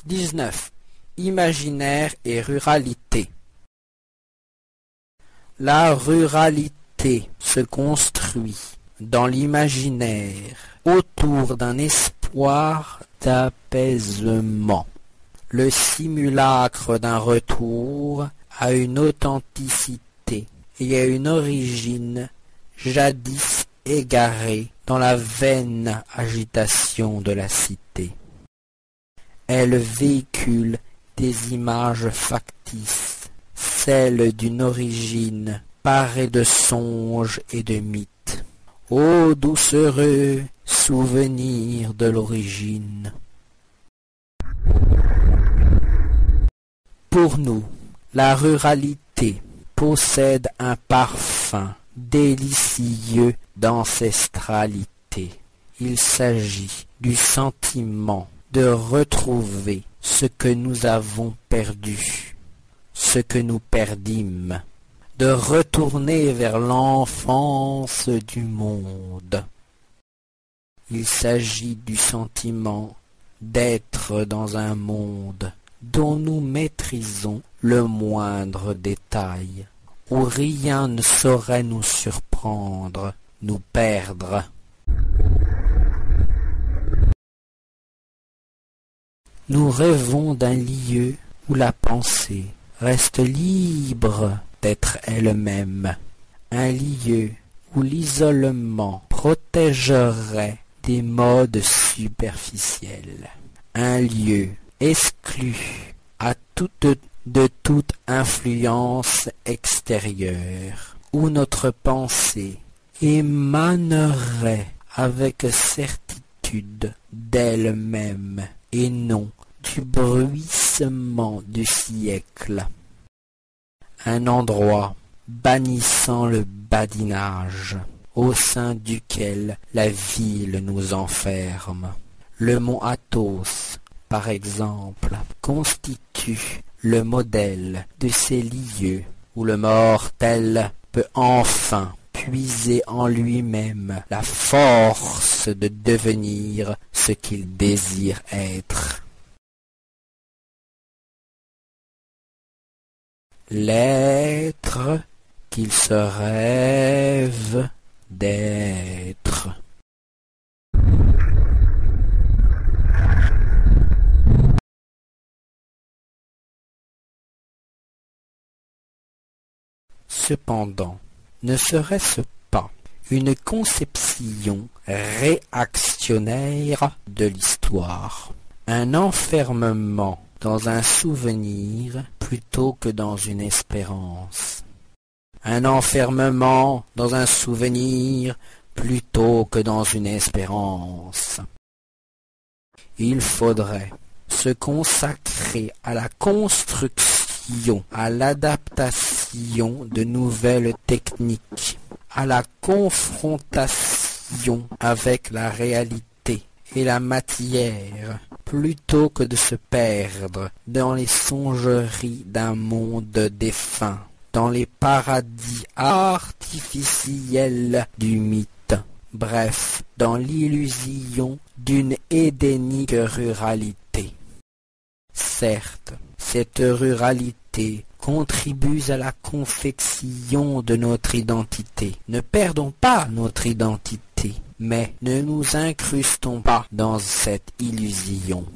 19. Imaginaire et ruralité. La ruralité se construit dans l'imaginaire autour d'un espoir d'apaisement, le simulacre d'un retour à une authenticité et à une origine jadis égarée dans la vaine agitation de la cité. Elle véhicule des images factices, celles d'une origine parée de songes et de mythes. Ô doucereux souvenir de l'origine! Pour nous, la ruralité possède un parfum délicieux d'ancestralité. Il s'agit du sentiment de retrouver ce que nous avons perdu, ce que nous perdîmes, de retourner vers l'enfance du monde. Il s'agit du sentiment d'être dans un monde dont nous maîtrisons le moindre détail, où rien ne saurait nous surprendre, nous perdre. Nous rêvons d'un lieu où la pensée reste libre d'être elle-même, un lieu où l'isolement protégerait des modes superficiels, un lieu exclu de toute influence extérieure, où notre pensée émanerait avec certitude d'elle-même et non du bruissement du siècle. Un endroit bannissant le badinage, au sein duquel la ville nous enferme. Le mont Athos, par exemple, constitue le modèle de ces lieux où le mortel peut enfin puiser en lui-même la force de devenir ce qu'il désire être. L'être qu'il se rêve d'être. Cependant, ne serait-ce pas une conception réactionnaire de l'histoire, un enfermement dans un souvenir plutôt que dans une espérance, un enfermement dans un souvenir plutôt que dans une espérance. Il faudrait se consacrer à la construction, à l'adaptation de nouvelles techniques, à la confrontation avec la réalité et la matière, plutôt que de se perdre dans les songeries d'un monde défunt, dans les paradis artificiels du mythe, bref, dans l'illusion d'une édénique ruralité. Certes, cette ruralité contribue à la confection de notre identité. Ne perdons pas notre identité, mais ne nous incrustons pas dans cette illusion.